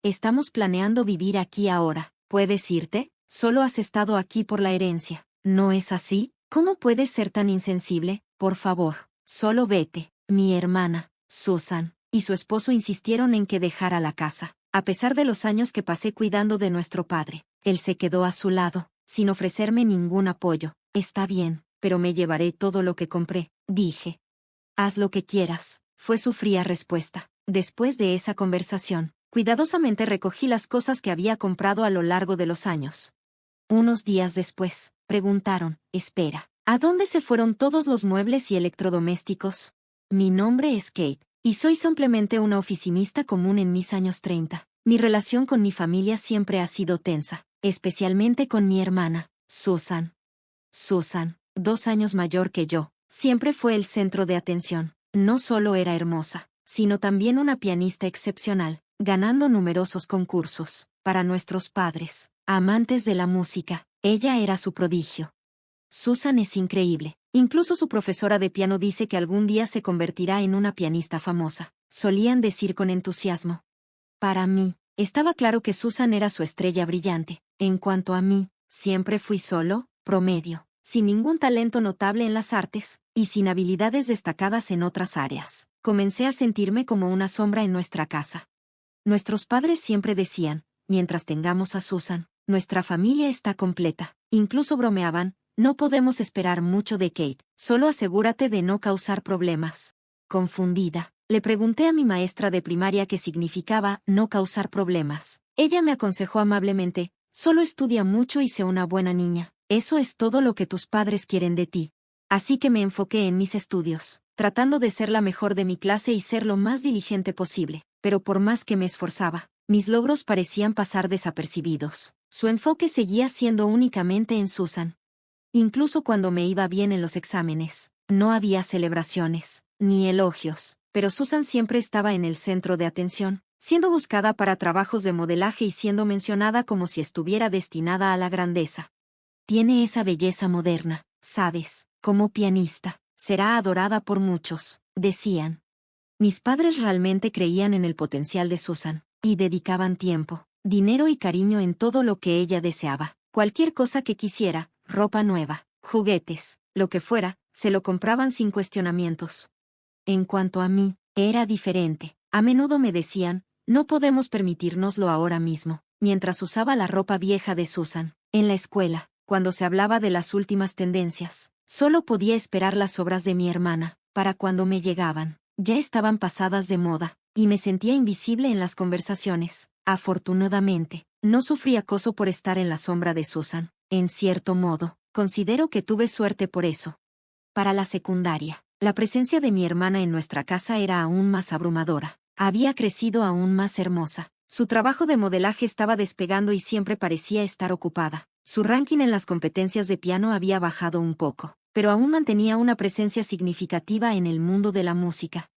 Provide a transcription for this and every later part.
Estamos planeando vivir aquí ahora. ¿Puedes irte? Solo has estado aquí por la herencia. ¿No es así? ¿Cómo puedes ser tan insensible? Por favor, solo vete. Mi hermana, Susan, y su esposo insistieron en que dejara la casa. A pesar de los años que pasé cuidando de nuestro padre, él se quedó a su lado, sin ofrecerme ningún apoyo. Está bien, pero me llevaré todo lo que compré, dije. Haz lo que quieras, fue su fría respuesta. Después de esa conversación, cuidadosamente recogí las cosas que había comprado a lo largo de los años. Unos días después, preguntaron, espera, ¿a dónde se fueron todos los muebles y electrodomésticos? Mi nombre es Kate, y soy simplemente una oficinista común en mis años 30. Mi relación con mi familia siempre ha sido tensa, especialmente con mi hermana, Susan. Susan, 2 años mayor que yo, siempre fue el centro de atención. No solo era hermosa, sino también una pianista excepcional, ganando numerosos concursos. Para nuestros padres, amantes de la música, ella era su prodigio. Susan es increíble. Incluso su profesora de piano dice que algún día se convertirá en una pianista famosa, solían decir con entusiasmo. Para mí, estaba claro que Susan era su estrella brillante. En cuanto a mí, siempre fui solo, promedio, sin ningún talento notable en las artes, y sin habilidades destacadas en otras áreas. Comencé a sentirme como una sombra en nuestra casa. Nuestros padres siempre decían, mientras tengamos a Susan, nuestra familia está completa. Incluso bromeaban, no podemos esperar mucho de Kate, solo asegúrate de no causar problemas. Confundida, le pregunté a mi maestra de primaria qué significaba no causar problemas. Ella me aconsejó amablemente, solo estudia mucho y sé una buena niña. Eso es todo lo que tus padres quieren de ti. Así que me enfoqué en mis estudios, tratando de ser la mejor de mi clase y ser lo más diligente posible. Pero por más que me esforzaba, mis logros parecían pasar desapercibidos. Su enfoque seguía siendo únicamente en Susan. Incluso cuando me iba bien en los exámenes, no había celebraciones, ni elogios, pero Susan siempre estaba en el centro de atención, siendo buscada para trabajos de modelaje y siendo mencionada como si estuviera destinada a la grandeza. Tiene esa belleza moderna, ¿sabes? Como pianista, será adorada por muchos, decían. Mis padres realmente creían en el potencial de Susan, y dedicaban tiempo, dinero y cariño en todo lo que ella deseaba. Cualquier cosa que quisiera, ropa nueva, juguetes, lo que fuera, se lo compraban sin cuestionamientos. En cuanto a mí, era diferente. A menudo me decían, no podemos permitírnoslo ahora mismo, mientras usaba la ropa vieja de Susan. En la escuela, cuando se hablaba de las últimas tendencias, solo podía esperar las obras de mi hermana, para cuando me llegaban. Ya estaban pasadas de moda, y me sentía invisible en las conversaciones. Afortunadamente, no sufrí acoso por estar en la sombra de Susan. En cierto modo, considero que tuve suerte por eso. Para la secundaria, la presencia de mi hermana en nuestra casa era aún más abrumadora. Había crecido aún más hermosa. Su trabajo de modelaje estaba despegando y siempre parecía estar ocupada. Su ranking en las competencias de piano había bajado un poco, pero aún mantenía una presencia significativa en el mundo de la música.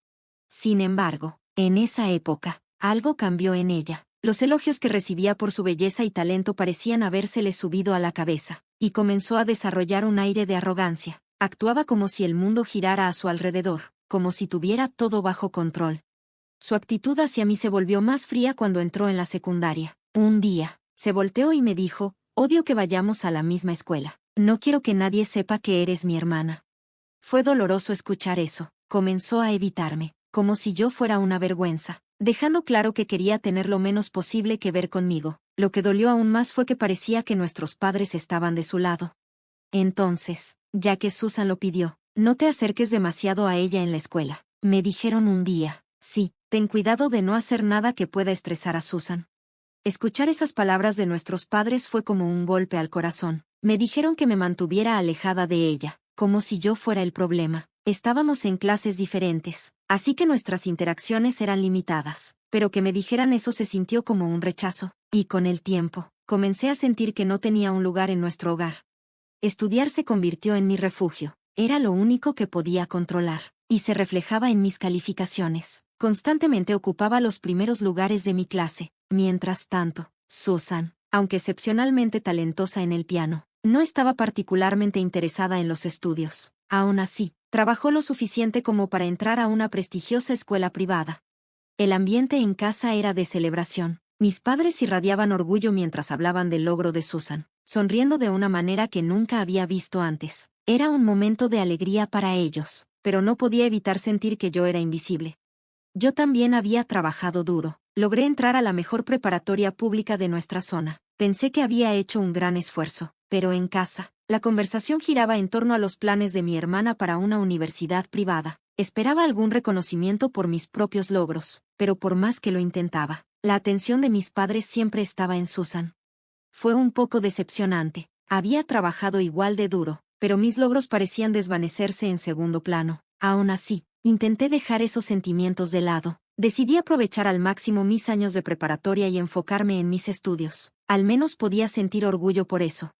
Sin embargo, en esa época, algo cambió en ella. Los elogios que recibía por su belleza y talento parecían habérsele subido a la cabeza, y comenzó a desarrollar un aire de arrogancia. Actuaba como si el mundo girara a su alrededor, como si tuviera todo bajo control. Su actitud hacia mí se volvió más fría cuando entró en la secundaria. Un día, se volteó y me dijo, odio que vayamos a la misma escuela. No quiero que nadie sepa que eres mi hermana. Fue doloroso escuchar eso. Comenzó a evitarme, como si yo fuera una vergüenza, dejando claro que quería tener lo menos posible que ver conmigo. Lo que dolió aún más fue que parecía que nuestros padres estaban de su lado. Entonces, ya que Susan lo pidió, no te acerques demasiado a ella en la escuela. Me dijeron un día, sí, ten cuidado de no hacer nada que pueda estresar a Susan. Escuchar esas palabras de nuestros padres fue como un golpe al corazón. Me dijeron que me mantuviera alejada de ella, como si yo fuera el problema. Estábamos en clases diferentes, así que nuestras interacciones eran limitadas, pero que me dijeran eso se sintió como un rechazo, y con el tiempo, comencé a sentir que no tenía un lugar en nuestro hogar. Estudiar se convirtió en mi refugio, era lo único que podía controlar, y se reflejaba en mis calificaciones. Constantemente ocupaba los primeros lugares de mi clase. Mientras tanto, Susan, aunque excepcionalmente talentosa en el piano, no estaba particularmente interesada en los estudios. Aún así, trabajó lo suficiente como para entrar a una prestigiosa escuela privada. El ambiente en casa era de celebración. Mis padres irradiaban orgullo mientras hablaban del logro de Susan, sonriendo de una manera que nunca había visto antes. Era un momento de alegría para ellos, pero no podía evitar sentir que yo era invisible. Yo también había trabajado duro. Logré entrar a la mejor preparatoria pública de nuestra zona. Pensé que había hecho un gran esfuerzo, pero en casa, la conversación giraba en torno a los planes de mi hermana para una universidad privada. Esperaba algún reconocimiento por mis propios logros, pero por más que lo intentaba, la atención de mis padres siempre estaba en Susan. Fue un poco decepcionante. Había trabajado igual de duro, pero mis logros parecían desvanecerse en segundo plano. Aún así, intenté dejar esos sentimientos de lado. Decidí aprovechar al máximo mis años de preparatoria y enfocarme en mis estudios. Al menos podía sentir orgullo por eso.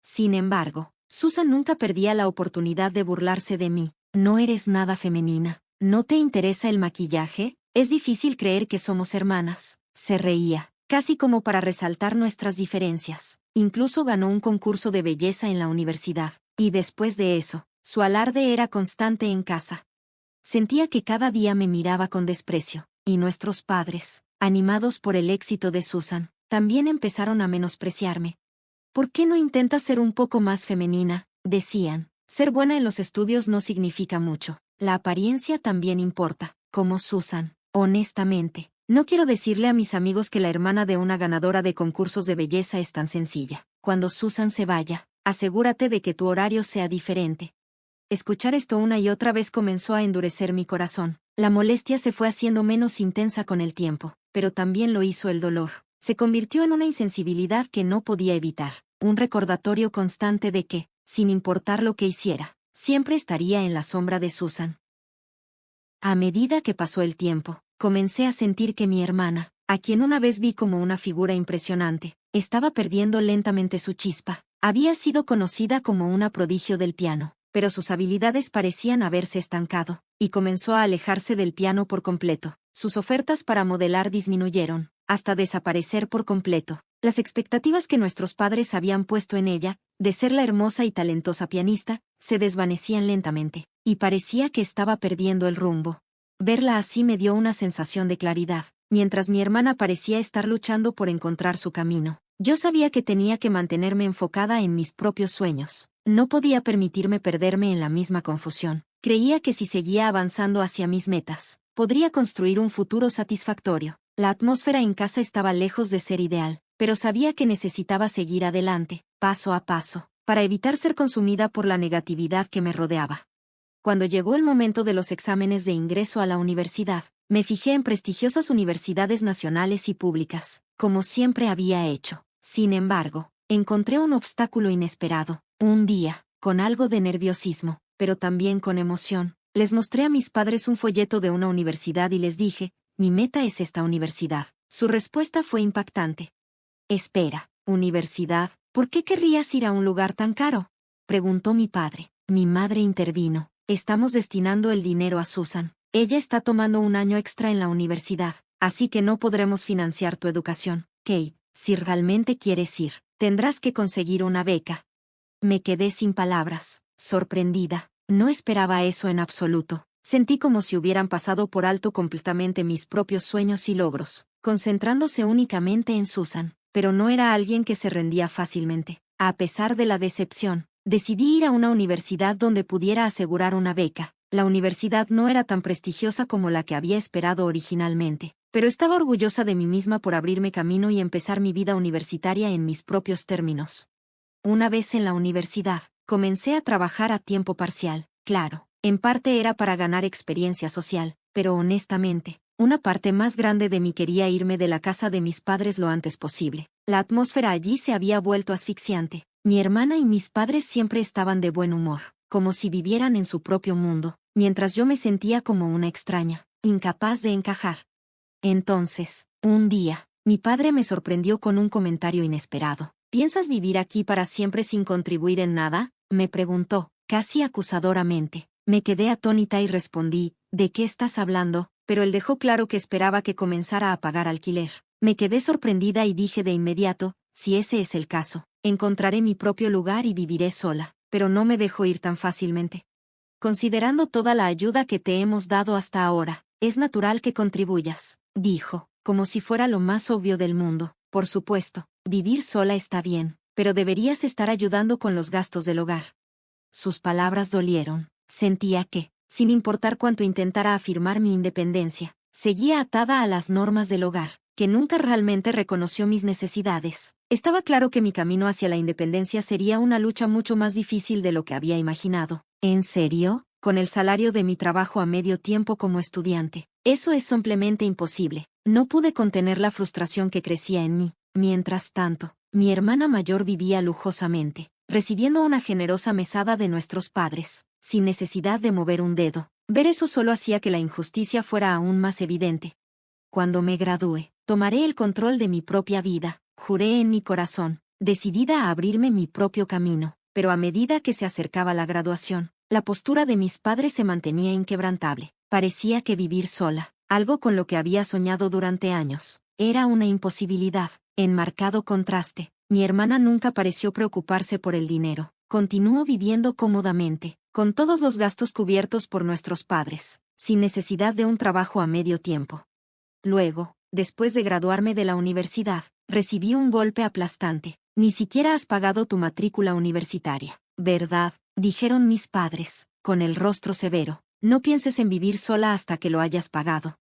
Sin embargo, Susan nunca perdía la oportunidad de burlarse de mí. No eres nada femenina. ¿No te interesa el maquillaje? Es difícil creer que somos hermanas. Se reía, casi como para resaltar nuestras diferencias. Incluso ganó un concurso de belleza en la universidad. Y después de eso, su alarde era constante en casa. Sentía que cada día me miraba con desprecio, y nuestros padres, animados por el éxito de Susan, también empezaron a menospreciarme. ¿Por qué no intentas ser un poco más femenina?, decían. Ser buena en los estudios no significa mucho. La apariencia también importa, como Susan. Honestamente, no quiero decirle a mis amigos que la hermana de una ganadora de concursos de belleza es tan sencilla. Cuando Susan se vaya, asegúrate de que tu horario sea diferente. Escuchar esto una y otra vez comenzó a endurecer mi corazón. La molestia se fue haciendo menos intensa con el tiempo, pero también lo hizo el dolor. Se convirtió en una insensibilidad que no podía evitar, un recordatorio constante de que, sin importar lo que hiciera, siempre estaría en la sombra de Susan. A medida que pasó el tiempo, comencé a sentir que mi hermana, a quien una vez vi como una figura impresionante, estaba perdiendo lentamente su chispa. Había sido conocida como una prodigio del piano, pero sus habilidades parecían haberse estancado, y comenzó a alejarse del piano por completo. Sus ofertas para modelar disminuyeron, hasta desaparecer por completo. Las expectativas que nuestros padres habían puesto en ella, de ser la hermosa y talentosa pianista, se desvanecían lentamente, y parecía que estaba perdiendo el rumbo. Verla así me dio una sensación de claridad, mientras mi hermana parecía estar luchando por encontrar su camino. Yo sabía que tenía que mantenerme enfocada en mis propios sueños. No podía permitirme perderme en la misma confusión. Creía que si seguía avanzando hacia mis metas, podría construir un futuro satisfactorio. La atmósfera en casa estaba lejos de ser ideal, pero sabía que necesitaba seguir adelante, paso a paso, para evitar ser consumida por la negatividad que me rodeaba. Cuando llegó el momento de los exámenes de ingreso a la universidad, me fijé en prestigiosas universidades nacionales y públicas, como siempre había hecho. Sin embargo, encontré un obstáculo inesperado. Un día, con algo de nerviosismo, pero también con emoción, les mostré a mis padres un folleto de una universidad y les dije, mi meta es esta universidad. Su respuesta fue impactante. Espera, ¿universidad? ¿Por qué querrías ir a un lugar tan caro?, preguntó mi padre. Mi madre intervino. Estamos destinando el dinero a Susan. Ella está tomando un año extra en la universidad, así que no podremos financiar tu educación. Kate, si realmente quieres ir, tendrás que conseguir una beca. Me quedé sin palabras, sorprendida. No esperaba eso en absoluto. Sentí como si hubieran pasado por alto completamente mis propios sueños y logros, concentrándose únicamente en Susan. Pero no era alguien que se rendía fácilmente. A pesar de la decepción, decidí ir a una universidad donde pudiera asegurar una beca. La universidad no era tan prestigiosa como la que había esperado originalmente, pero estaba orgullosa de mí misma por abrirme camino y empezar mi vida universitaria en mis propios términos. Una vez en la universidad, comencé a trabajar a tiempo parcial. Claro, en parte era para ganar experiencia social, pero honestamente, una parte más grande de mí quería irme de la casa de mis padres lo antes posible. La atmósfera allí se había vuelto asfixiante. Mi hermana y mis padres siempre estaban de buen humor, como si vivieran en su propio mundo, mientras yo me sentía como una extraña, incapaz de encajar. Entonces, un día, mi padre me sorprendió con un comentario inesperado. ¿Piensas vivir aquí para siempre sin contribuir en nada?, me preguntó, casi acusadoramente. Me quedé atónita y respondí, ¿de qué estás hablando?, pero él dejó claro que esperaba que comenzara a pagar alquiler. Me quedé sorprendida y dije de inmediato, si ese es el caso, encontraré mi propio lugar y viviré sola, pero no me dejo ir tan fácilmente. Considerando toda la ayuda que te hemos dado hasta ahora, es natural que contribuyas, dijo. como si fuera lo más obvio del mundo. Por supuesto, vivir sola está bien, pero deberías estar ayudando con los gastos del hogar. Sus palabras dolieron. Sentía que, sin importar cuánto intentara afirmar mi independencia, seguía atada a las normas del hogar, que nunca realmente reconoció mis necesidades. Estaba claro que mi camino hacia la independencia sería una lucha mucho más difícil de lo que había imaginado. ¿En serio? Con el salario de mi trabajo a medio tiempo como estudiante. Eso es simplemente imposible. No pude contener la frustración que crecía en mí. Mientras tanto, mi hermana mayor vivía lujosamente, recibiendo una generosa mesada de nuestros padres, sin necesidad de mover un dedo. Ver eso solo hacía que la injusticia fuera aún más evidente. Cuando me gradúe, tomaré el control de mi propia vida, juré en mi corazón, decidida a abrirme mi propio camino, pero a medida que se acercaba la graduación, la postura de mis padres se mantenía inquebrantable. Parecía que vivir sola, algo con lo que había soñado durante años, era una imposibilidad. En marcado contraste, mi hermana nunca pareció preocuparse por el dinero. Continuó viviendo cómodamente, con todos los gastos cubiertos por nuestros padres, sin necesidad de un trabajo a medio tiempo. Luego, después de graduarme de la universidad, recibí un golpe aplastante. Ni siquiera has pagado tu matrícula universitaria, ¿verdad? Dijeron mis padres, con el rostro severo. No pienses en vivir sola hasta que lo hayas pagado.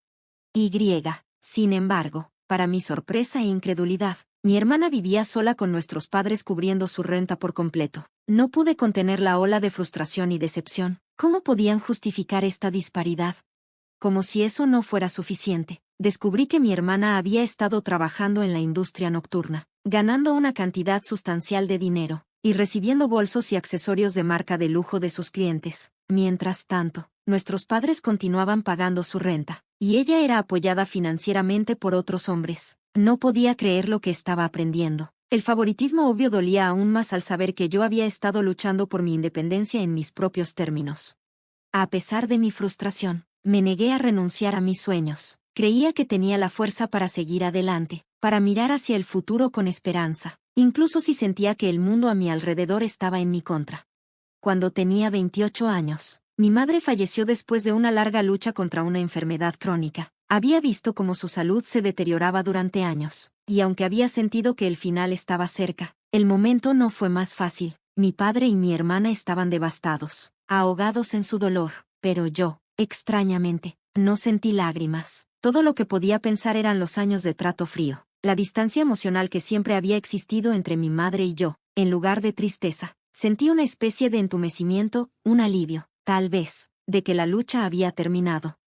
Sin embargo, para mi sorpresa e incredulidad, mi hermana vivía sola con nuestros padres cubriendo su renta por completo. No pude contener la ola de frustración y decepción. ¿Cómo podían justificar esta disparidad? Como si eso no fuera suficiente, descubrí que mi hermana había estado trabajando en la industria nocturna, ganando una cantidad sustancial de dinero, y recibiendo bolsos y accesorios de marca de lujo de sus clientes. Mientras tanto, nuestros padres continuaban pagando su renta, y ella era apoyada financieramente por otros hombres. No podía creer lo que estaba aprendiendo. El favoritismo obvio dolía aún más al saber que yo había estado luchando por mi independencia en mis propios términos. A pesar de mi frustración, me negué a renunciar a mis sueños. Creía que tenía la fuerza para seguir adelante, para mirar hacia el futuro con esperanza, incluso si sentía que el mundo a mi alrededor estaba en mi contra. Cuando tenía 28 años, mi madre falleció después de una larga lucha contra una enfermedad crónica. Había visto cómo su salud se deterioraba durante años, y aunque había sentido que el final estaba cerca, el momento no fue más fácil. Mi padre y mi hermana estaban devastados, ahogados en su dolor, pero yo, extrañamente, no sentí lágrimas. Todo lo que podía pensar eran los años de trato frío, la distancia emocional que siempre había existido entre mi madre y yo. En lugar de tristeza, sentí una especie de entumecimiento, un alivio, tal vez, de que la lucha había terminado.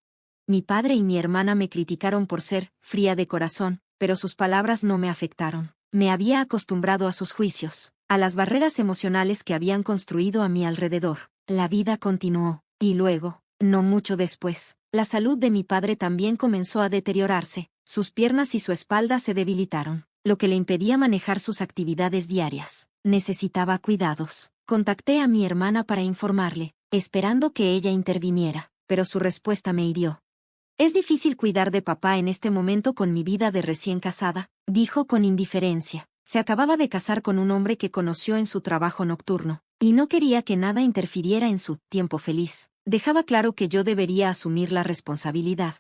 Mi padre y mi hermana me criticaron por ser fría de corazón, pero sus palabras no me afectaron. Me había acostumbrado a sus juicios, a las barreras emocionales que habían construido a mi alrededor. La vida continuó, y luego, no mucho después, la salud de mi padre también comenzó a deteriorarse. Sus piernas y su espalda se debilitaron, lo que le impedía manejar sus actividades diarias. Necesitaba cuidados. Contacté a mi hermana para informarle, esperando que ella interviniera, pero su respuesta me hirió. «Es difícil cuidar de papá en este momento con mi vida de recién casada», dijo con indiferencia. Se acababa de casar con un hombre que conoció en su trabajo nocturno, y no quería que nada interfiriera en su tiempo feliz. Dejaba claro que yo debería asumir la responsabilidad.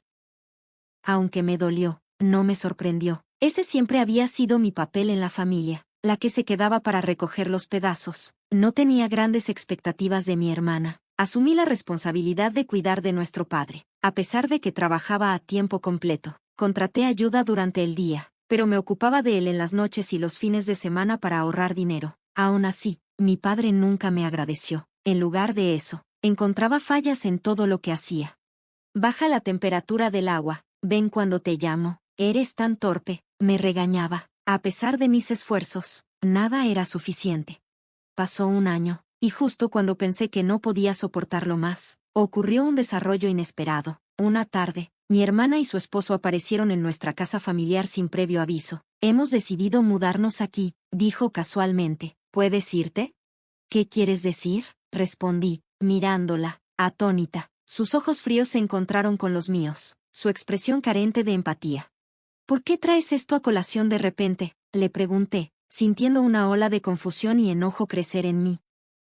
Aunque me dolió, no me sorprendió. Ese siempre había sido mi papel en la familia, la que se quedaba para recoger los pedazos. No tenía grandes expectativas de mi hermana. Asumí la responsabilidad de cuidar de nuestro padre. A pesar de que trabajaba a tiempo completo, contraté ayuda durante el día, pero me ocupaba de él en las noches y los fines de semana para ahorrar dinero. Aún así, mi padre nunca me agradeció. En lugar de eso, encontraba fallas en todo lo que hacía. «Baja la temperatura del agua, ven cuando te llamo, eres tan torpe», me regañaba. A pesar de mis esfuerzos, nada era suficiente. Pasó un año, y justo cuando pensé que no podía soportarlo más, ocurrió un desarrollo inesperado. Una tarde, mi hermana y su esposo aparecieron en nuestra casa familiar sin previo aviso. «Hemos decidido mudarnos aquí», dijo casualmente. «¿Puedes irte?» «¿Qué quieres decir?», respondí, mirándola, atónita. Sus ojos fríos se encontraron con los míos, su expresión carente de empatía. «¿Por qué traes esto a colación de repente?», le pregunté, sintiendo una ola de confusión y enojo crecer en mí.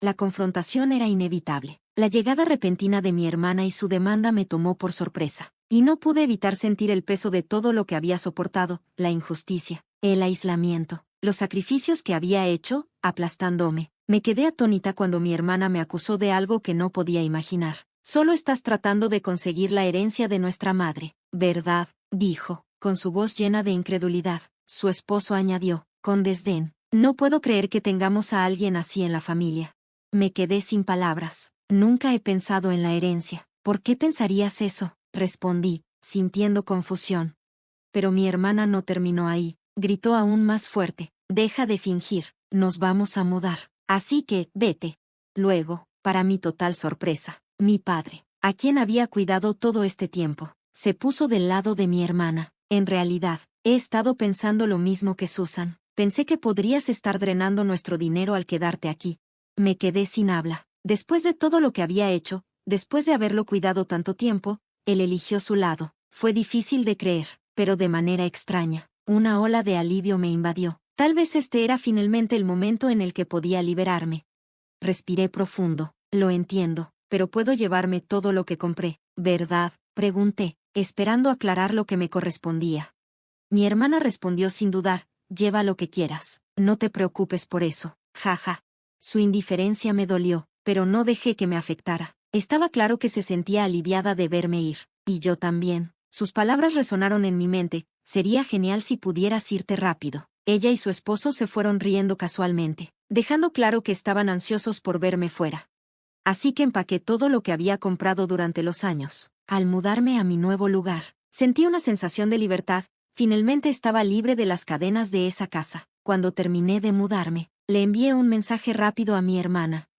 La confrontación era inevitable. La llegada repentina de mi hermana y su demanda me tomó por sorpresa. y no pude evitar sentir el peso de todo lo que había soportado, la injusticia, el aislamiento, los sacrificios que había hecho, aplastándome. Me quedé atónita cuando mi hermana me acusó de algo que no podía imaginar. Solo estás tratando de conseguir la herencia de nuestra madre, ¿verdad?, dijo, con su voz llena de incredulidad. Su esposo añadió, con desdén, no puedo creer que tengamos a alguien así en la familia. Me quedé sin palabras. Nunca he pensado en la herencia. ¿Por qué pensarías eso?, respondí, sintiendo confusión. Pero mi hermana no terminó ahí. Gritó aún más fuerte, deja de fingir, nos vamos a mudar. Así que, vete. Luego, para mi total sorpresa, mi padre, a quien había cuidado todo este tiempo, se puso del lado de mi hermana. En realidad, he estado pensando lo mismo que Susan. Pensé que podrías estar drenando nuestro dinero al quedarte aquí. Me quedé sin habla. Después de todo lo que había hecho, después de haberlo cuidado tanto tiempo, él eligió su lado. Fue difícil de creer, pero de manera extraña, una ola de alivio me invadió. Tal vez este era finalmente el momento en el que podía liberarme. Respiré profundo. Lo entiendo, pero puedo llevarme todo lo que compré, ¿verdad?, pregunté, esperando aclarar lo que me correspondía. Mi hermana respondió sin dudar, lleva lo que quieras, no te preocupes por eso, jaja. Su indiferencia me dolió, pero no dejé que me afectara. Estaba claro que se sentía aliviada de verme ir, y yo también. Sus palabras resonaron en mi mente, sería genial si pudieras irte rápido. Ella y su esposo se fueron riendo casualmente, dejando claro que estaban ansiosos por verme fuera. Así que empaqué todo lo que había comprado durante los años. Al mudarme a mi nuevo lugar, sentí una sensación de libertad, finalmente estaba libre de las cadenas de esa casa. Cuando terminé de mudarme, le envié un mensaje rápido a mi hermana.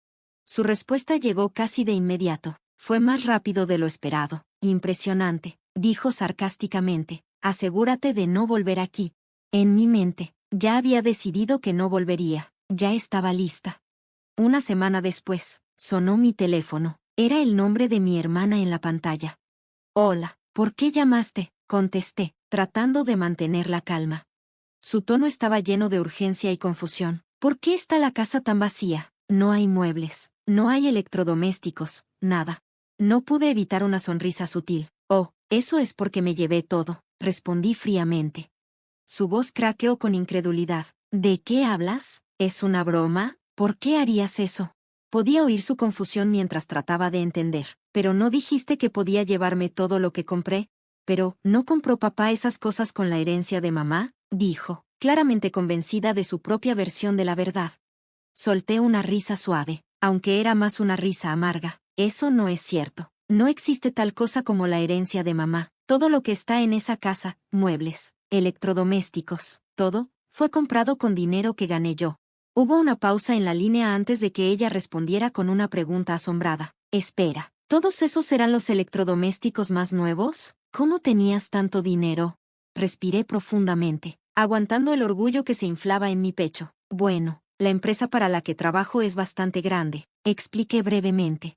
Su respuesta llegó casi de inmediato. Fue más rápido de lo esperado. Impresionante, dijo sarcásticamente. Asegúrate de no volver aquí. En mi mente, ya había decidido que no volvería. Ya estaba lista. Una semana después, sonó mi teléfono. Era el nombre de mi hermana en la pantalla. Hola, ¿por qué llamaste?, contesté, tratando de mantener la calma. Su tono estaba lleno de urgencia y confusión. ¿Por qué está la casa tan vacía? No hay muebles, no hay electrodomésticos, nada. No pude evitar una sonrisa sutil. Oh, eso es porque me llevé todo, respondí fríamente. Su voz craqueó con incredulidad. ¿De qué hablas? ¿Es una broma? ¿Por qué harías eso? Podía oír su confusión mientras trataba de entender. Pero no dijiste que podía llevarme todo lo que compré. Pero, ¿no compró papá esas cosas con la herencia de mamá?, dijo, claramente convencida de su propia versión de la verdad. Solté una risa suave, aunque era más una risa amarga. Eso no es cierto. No existe tal cosa como la herencia de mamá. Todo lo que está en esa casa, muebles, electrodomésticos, todo, fue comprado con dinero que gané yo. Hubo una pausa en la línea antes de que ella respondiera con una pregunta asombrada. Espera, ¿todos esos eran los electrodomésticos más nuevos? ¿Cómo tenías tanto dinero? Respiré profundamente, aguantando el orgullo que se inflaba en mi pecho. Bueno, la empresa para la que trabajo es bastante grande, expliqué brevemente.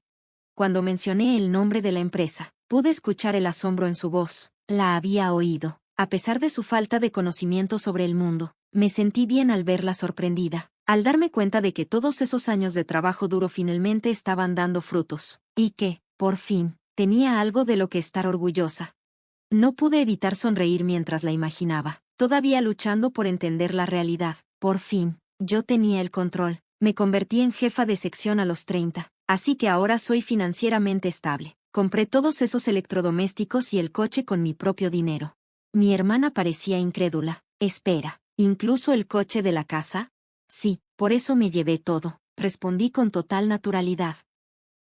Cuando mencioné el nombre de la empresa, pude escuchar el asombro en su voz. La había oído. A pesar de su falta de conocimiento sobre el mundo, me sentí bien al verla sorprendida, al darme cuenta de que todos esos años de trabajo duro finalmente estaban dando frutos, y que, por fin, tenía algo de lo que estar orgullosa. No pude evitar sonreír mientras la imaginaba, todavía luchando por entender la realidad. Por fin, yo tenía el control. Me convertí en jefa de sección a los 30, así que ahora soy financieramente estable. Compré todos esos electrodomésticos y el coche con mi propio dinero. Mi hermana parecía incrédula. Espera, ¿incluso el coche de la casa? Sí, por eso me llevé todo, respondí con total naturalidad.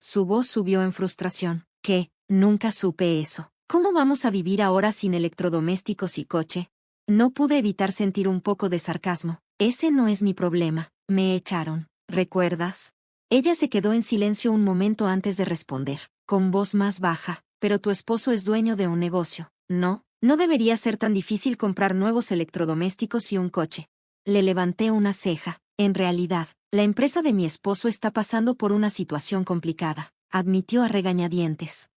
Su voz subió en frustración. ¿Qué? Nunca supe eso. ¿Cómo vamos a vivir ahora sin electrodomésticos y coche? No pude evitar sentir un poco de sarcasmo. Ese no es mi problema. Me echaron. ¿Recuerdas? Ella se quedó en silencio un momento antes de responder, con voz más baja. Pero tu esposo es dueño de un negocio, ¿no? No debería ser tan difícil comprar nuevos electrodomésticos y un coche. Le levanté una ceja. En realidad, la empresa de mi esposo está pasando por una situación complicada, admitió a regañadientes.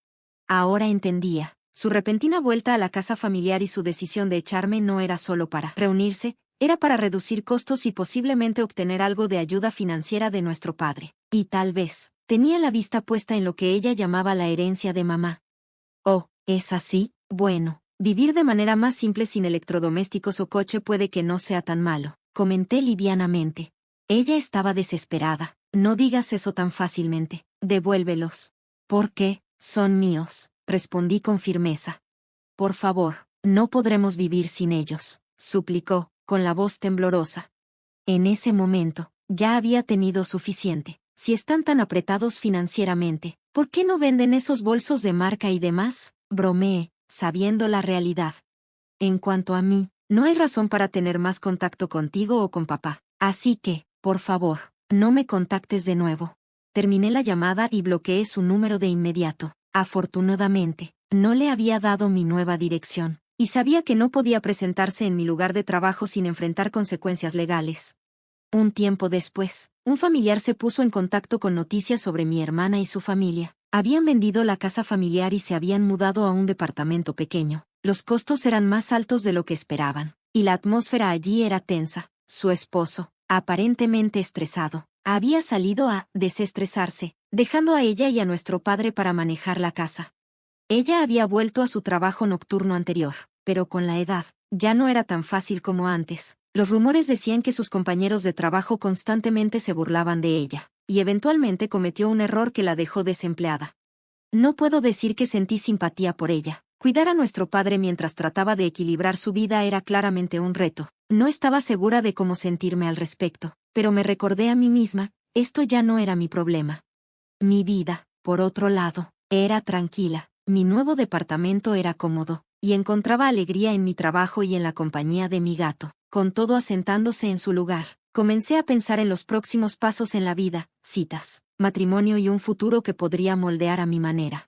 Ahora entendía. Su repentina vuelta a la casa familiar y su decisión de echarme no era solo para reunirse, era para reducir costos y posiblemente obtener algo de ayuda financiera de nuestro padre. Y tal vez, tenía la vista puesta en lo que ella llamaba la herencia de mamá. Oh, ¿es así? Bueno, vivir de manera más simple sin electrodomésticos o coche puede que no sea tan malo, comenté livianamente. Ella estaba desesperada. No digas eso tan fácilmente. Devuélvelos. ¿Por qué? Son míos, respondí con firmeza. Por favor, no podremos vivir sin ellos, suplicó, con la voz temblorosa. En ese momento, ya había tenido suficiente. Si están tan apretados financieramente, ¿por qué no venden esos bolsos de marca y demás? Bromeé, sabiendo la realidad. En cuanto a mí, no hay razón para tener más contacto contigo o con papá. Así que, por favor, no me contactes de nuevo. Terminé la llamada y bloqueé su número de inmediato. Afortunadamente, no le había dado mi nueva dirección, y sabía que no podía presentarse en mi lugar de trabajo sin enfrentar consecuencias legales. Un tiempo después, un familiar se puso en contacto con noticias sobre mi hermana y su familia. Habían vendido la casa familiar y se habían mudado a un departamento pequeño. Los costos eran más altos de lo que esperaban, y la atmósfera allí era tensa. Su esposo, aparentemente estresado, había salido a desestresarse, dejando a ella y a nuestro padre para manejar la casa. Ella había vuelto a su trabajo nocturno anterior, pero con la edad, ya no era tan fácil como antes. Los rumores decían que sus compañeros de trabajo constantemente se burlaban de ella, y eventualmente cometió un error que la dejó desempleada. No puedo decir que sentí simpatía por ella. Cuidar a nuestro padre mientras trataba de equilibrar su vida era claramente un reto. No estaba segura de cómo sentirme al respecto, pero me recordé a mí misma, esto ya no era mi problema. Mi vida, por otro lado, era tranquila. Mi nuevo departamento era cómodo, y encontraba alegría en mi trabajo y en la compañía de mi gato. Con todo asentándose en su lugar, comencé a pensar en los próximos pasos en la vida, citas, matrimonio y un futuro que podría moldear a mi manera.